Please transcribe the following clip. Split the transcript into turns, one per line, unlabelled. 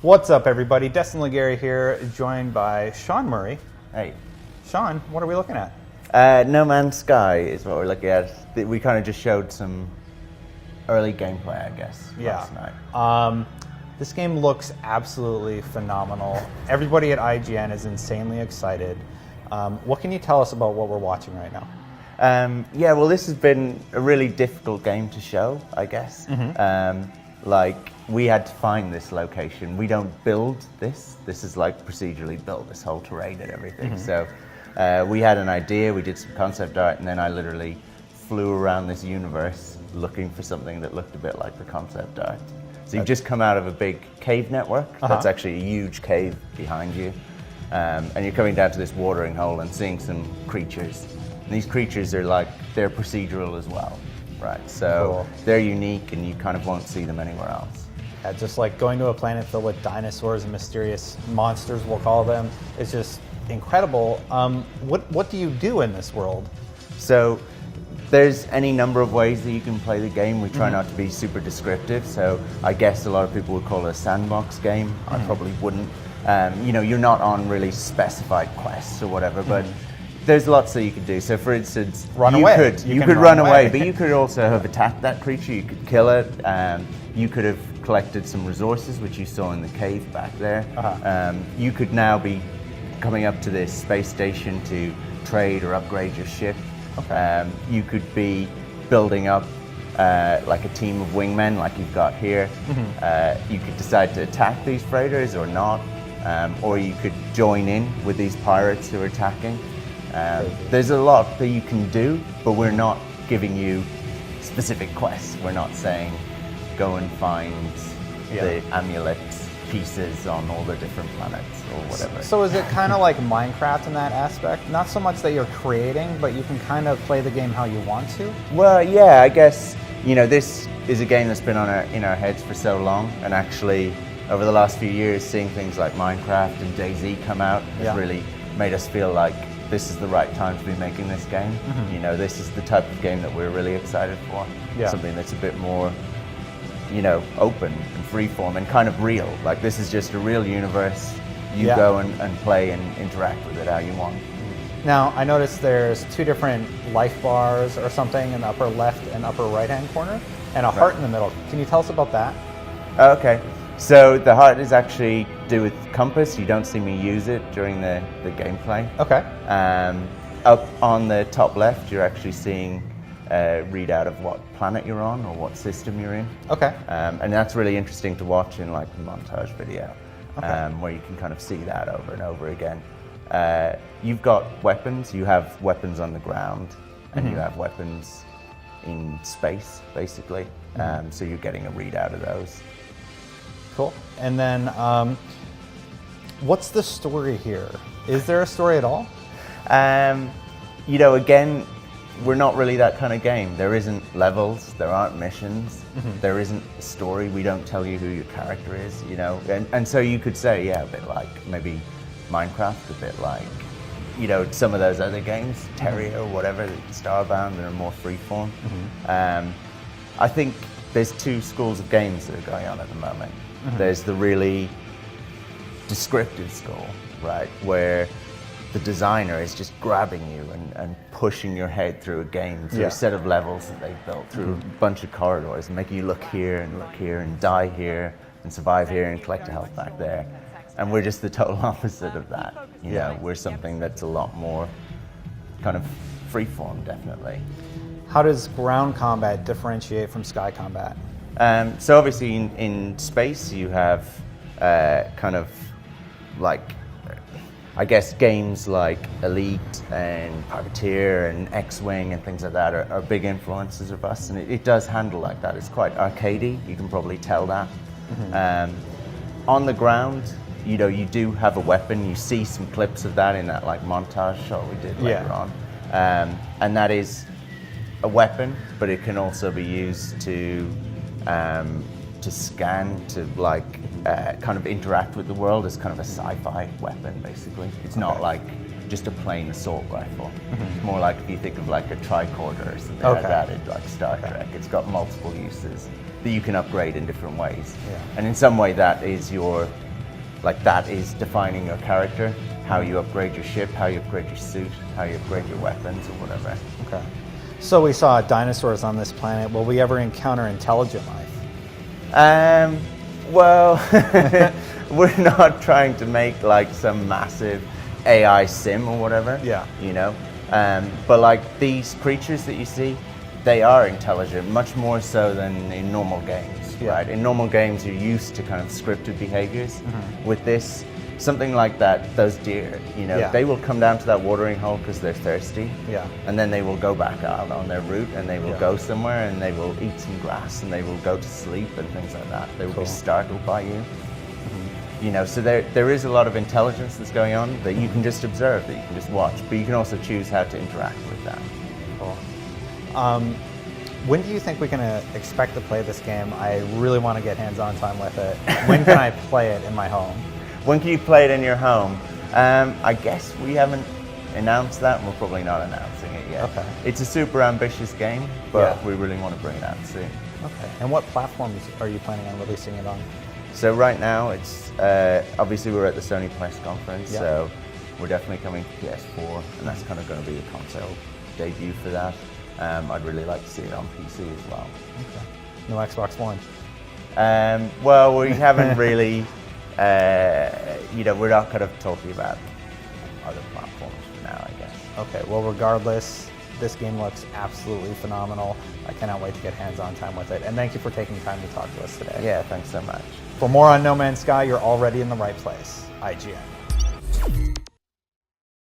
What's up, everybody? Destin Legary here, joined by Sean Murray.
Hey.
Sean, what are we looking at?
No Man's Sky is what we're looking at. We kind of just showed some early gameplay, I guess, last night.
This game looks absolutely phenomenal. Everybody at IGN is insanely excited. What can you tell us about what we're watching right now?
Yeah, well, this has been a really difficult game to show, I guess. Like, we had to find this location. We don't build this. This is like procedurally built, this whole terrain and everything. So we had an idea, we did some concept art, and then I literally flew around this universe looking for something that looked a bit like the concept art. So you've just come out of a big cave network. That's actually a huge cave behind you. And you're coming down to this watering hole and seeing some creatures. And these creatures are like, they're procedural as well, right? So they're unique and you kind of won't see them anywhere else.
Yeah, just like going to a planet filled with dinosaurs and mysterious monsters, we'll call them, is just incredible. What do you do in this world?
So there's any number of ways that you can play the game. We try not to be super descriptive. So I guess a lot of people would call it a sandbox game. I probably wouldn't. You know, you're not on really specified quests or whatever, but there's lots that you could do. So for instance, you could run away, but you could also have attacked that creature, you could kill it, you could have collected some resources, which you saw in the cave back there. You could now be coming up to this space station to trade or upgrade your ship. You could be building up like a team of wingmen like you've got here. You could decide to attack these freighters or not, or you could join in with these pirates who are attacking. There's a lot that you can do, but we're not giving you specific quests. We're not saying go and find the amulet pieces on all the different planets or whatever.
So is it kind of like Minecraft in that aspect? Not so much that you're creating, but you can kind of play the game how you want to?
Well, yeah, I guess, you know, this is a game that's been in our heads for so long, and actually over the last few years seeing things like Minecraft and DayZ come out has really made us feel like this is the right time to be making this game. You know, this is the type of game that we're really excited for. Something that's a bit more, you know, open and freeform and kind of real. Like, this is just a real universe. You go and play and interact with it how you want.
Now, I noticed there's two different life bars or something in the upper left and upper right-hand corner, and a heart in the middle. Can you tell us about that?
Okay. So the heart is actually to do with compass. You don't see me use it during the gameplay.
Okay.
Up on the top left, you're actually seeing a readout of what planet you're on or what system you're in.
Okay.
And that's really interesting to watch in like a montage video, where you can kind of see that over and over again. You've got weapons. You have weapons on the ground, and you have weapons in space, basically. So you're getting a readout of those.
Cool. And then, what's the story here? Is there a story at all?
You know, again, we're not really that kind of game. There isn't levels, there aren't missions, there isn't a story. We don't tell you who your character is, you know. And so you could say, yeah, a bit like maybe Minecraft, a bit like, you know, some of those other games, Terraria or whatever, Starbound, that are more freeform. I think there's two schools of games that are going on at the moment. There's the really descriptive school, right, where the designer is just grabbing you and pushing your head through a game, through a set of levels that they've built, through a bunch of corridors, and making you look here and die here and survive here and collect a health back there. And we're just the total opposite of that. You know, we're something that's a lot more kind of freeform, definitely.
How does ground combat differentiate from sky combat?
So obviously in space you have kind of like, I guess games like Elite and Privateer and X-Wing and things like that are big influences of us, and it does handle like that. It's quite arcadey, you can probably tell that. On the ground, you know, you do have a weapon. You see some clips of that in that like montage shot we did later on. And that is a weapon, but it can also be used to scan, to like kind of interact with the world as kind of a sci-fi weapon, basically. It's not like just a plain assault rifle. It's more like if you think of like a tricorder or something like that in like Star Trek. It's got multiple uses that you can upgrade in different ways. And in some way that is your like that is defining your character, how you upgrade your ship, how you upgrade your suit, how you upgrade your weapons or whatever.
Okay. So we saw dinosaurs on this planet. Will we ever encounter intelligent life?
Well, we're not trying to make like some massive AI sim or whatever.
Yeah.
You know, but like these creatures that you see, they are intelligent, much more so than in normal games,
Yeah.
right? In normal games, you're used to kind of scripted behaviors. With this, something like that, those deer, you know,
Yeah.
they will come down to that watering hole because they're thirsty.
Yeah.
And then they will go back out on their route and they will
Yeah.
go somewhere and they will eat some grass and they will go to sleep and things like that. They will
Cool.
be startled by you. You know, so there is a lot of intelligence that's going on that you can just observe, that you can just watch, but you can also choose how to interact with that.
Cool. When do you think we can expect to play this game? I really want to get hands-on time with it. When can I play it in my home?
When can you play it in your home? I guess we haven't announced that, and we're probably not announcing it yet.
Okay.
It's a super ambitious game, but
Yeah.
we really want to bring it out soon.
Okay. And what platforms are you planning on releasing it on?
So right now, it's obviously we're at the Sony press conference,
Yeah.
so we're definitely coming to PS4, and that's kind of going to be a console debut for that. I'd really like to see it on PC as well.
Okay. No Xbox One.
Well, we haven't really, you know, we're not kind of talking about other platforms for now, I guess.
Okay. Well, regardless, this game looks absolutely phenomenal. I cannot wait to get hands-on time with it. And thank you for taking time to talk to us today.
Yeah, thanks so much.
For more on No Man's Sky, you're already in the right place. IGN.